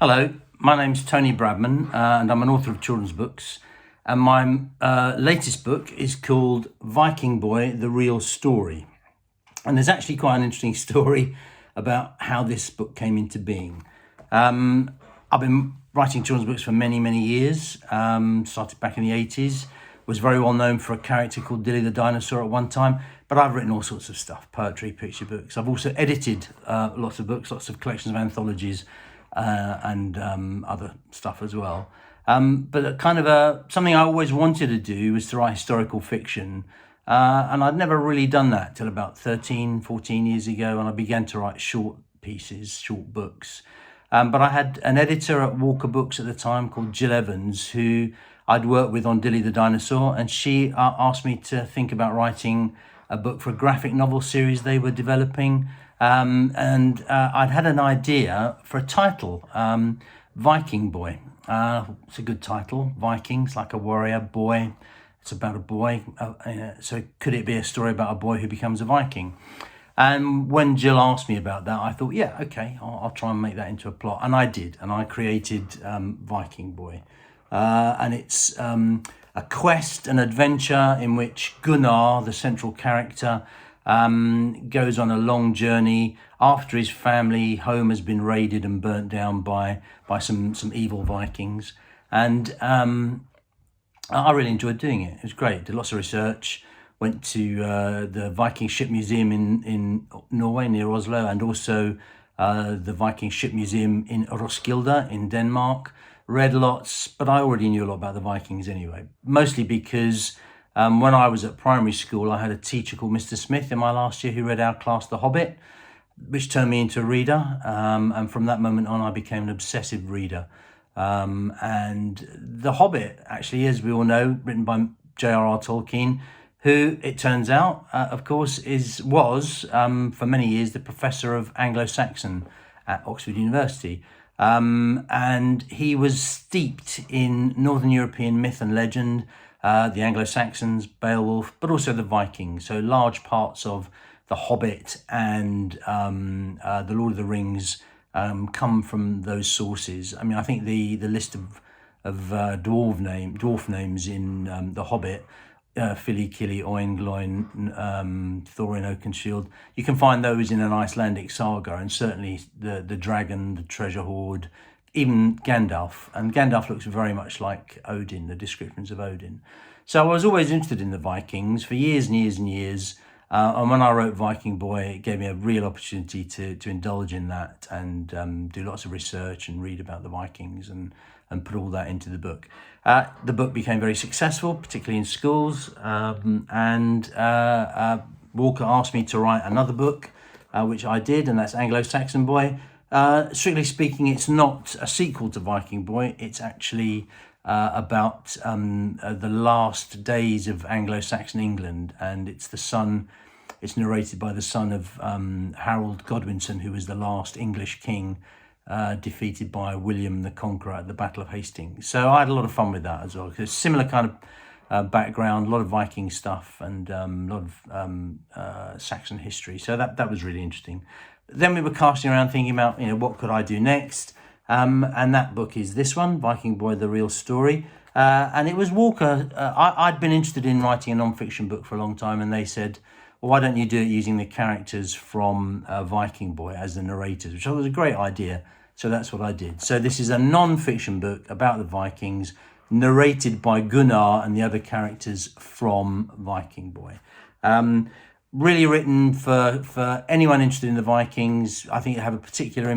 Hello, my name's Tony Bradman, and I'm an author of children's books. And my latest book is called Viking Boy, The Real Story. And there's actually quite an interesting story about how this book came into being. I've been writing children's books for many, many years. Started back in the 80s. Was very well known for a character called Dilly the Dinosaur at one time. But I've written all sorts of stuff, poetry, picture books. I've also edited lots of books, lots of collections of anthologies, and other stuff as well. But something I always wanted to do was to write historical fiction. And I'd never really done that till about 13, 14 years ago, and I began to write short pieces, short books. But I had an editor at Walker Books at the time called Jill Evans, who I'd worked with on Dilly the Dinosaur, and she asked me to think about writing a book for a graphic novel series they were developing. I'd had an idea for a title, Viking Boy. It's a good title, Vikings, like a warrior, boy. It's about a boy. So could it be a story about a boy who becomes a Viking? And when Jill asked me about that, I thought, yeah, okay, I'll try and make that into a plot. And I did, and I created Viking Boy. And it's a quest, an adventure in which Gunnar, the central character, goes on a long journey after his family home has been raided and burnt down by some evil Vikings. And I really enjoyed doing it. It was great. Did lots of research. Went to the Viking Ship Museum in Norway near Oslo, and also the Viking Ship Museum in Roskilde in Denmark. Read lots, but I already knew a lot about the Vikings anyway, mostly because when I was at primary school, I had a teacher called Mr. Smith in my last year who read our class The Hobbit, which turned me into a reader. And from that moment on, I became an obsessive reader. And The Hobbit, actually, as we all know, written by J.R.R. Tolkien, who, it turns out, of course, was for many years the professor of Anglo Saxon at Oxford University. And he was steeped in Northern European myth and legend, the Anglo-Saxons, Beowulf, but also the Vikings. So large parts of The Hobbit and the Lord of the Rings come from those sources. I mean, I think the list of dwarf names in The Hobbit, Fili, Kili, Oin, Gloin, Thorin, Oakenshield, you can find those in an Icelandic saga, and certainly the dragon, the treasure hoard, even Gandalf. And Gandalf looks very much like Odin, the descriptions of Odin. So I was always interested in the Vikings for years and years and years. And when I wrote Viking Boy, it gave me a real opportunity to indulge in that and do lots of research and read about the Vikings and put all that into the book. The book became very successful, particularly in schools. Walker asked me to write another book, which I did, and that's Anglo Saxon Boy. Strictly speaking, it's not a sequel to Viking Boy. It's actually about the last days of Anglo-Saxon England, and it's narrated by the son of Harold Godwinson, who was the last English king defeated by William the Conqueror at the Battle of Hastings. So I had a lot of fun with that as well, because similar kind of background, a lot of Viking stuff, and a lot of Saxon history. So that was really interesting. Then we were casting around thinking about, what could I do next? And that book is this one, Viking Boy, The Real Story. And it was Walker. I'd been interested in writing a non-fiction book for a long time, and they said, well, why don't you do it using the characters from Viking Boy as the narrators, which was a great idea. So that's what I did. So this is a non-fiction book about the Vikings, narrated by Gunnar and the other characters from Viking Boy. Really written for anyone interested in the Vikings. I think it have a particular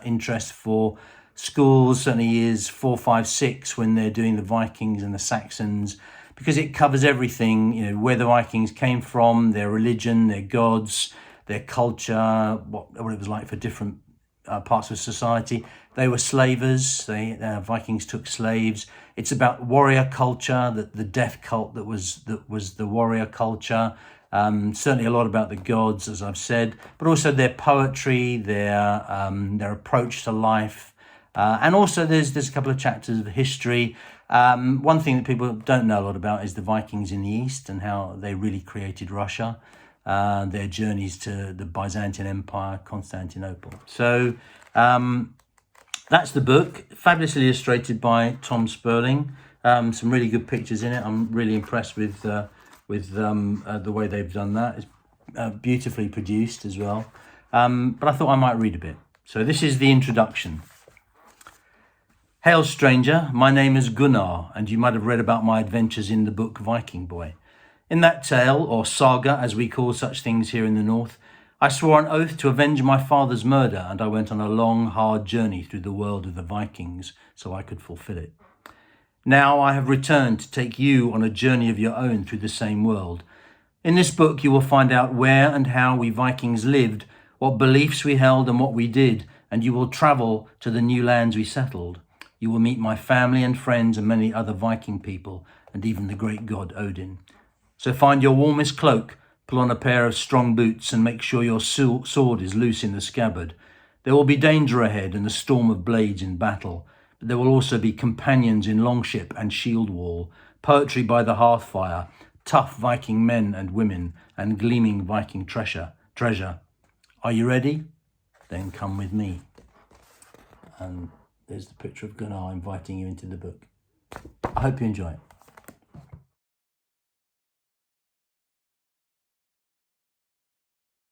interest for schools, certainly years 4, 5, 6, when they're doing the Vikings and the Saxons, because it covers everything, where the Vikings came from, their religion, their gods, their culture, what it was like for different parts of society. They were slavers. Vikings took slaves. It's about warrior culture, the death cult that was the warrior culture. Certainly a lot about the gods, as I've said, but also their poetry, their approach to life, and also there's a couple of chapters of history. One thing that people don't know a lot about is the Vikings in the East and how they really created Russia, their journeys to the Byzantine Empire, Constantinople. So That's the book, fabulously illustrated by Tom Sperling. Some really good pictures in it. I'm really impressed with the way they've done that. It's beautifully produced as well. But I thought I might read a bit. So this is the introduction. Hail stranger, my name is Gunnar, and you might have read about my adventures in the book Viking Boy. In that tale, or saga as we call such things here in the north, I swore an oath to avenge my father's murder, and I went on a long, hard journey through the world of the Vikings so I could fulfill it. Now I have returned to take you on a journey of your own through the same world. In this book you will find out where and how we Vikings lived, what beliefs we held and what we did, and you will travel to the new lands we settled. You will meet my family and friends and many other Viking people, and even the great god Odin. So find your warmest cloak, pull on a pair of strong boots, and make sure your sword is loose in the scabbard. There will be danger ahead and a storm of blades in battle, but there will also be companions in longship and shield wall, poetry by the hearthfire, tough Viking men and women, and gleaming Viking treasure. Are you ready? Then come with me. And there's the picture of Gunnar inviting you into the book. I hope you enjoy it.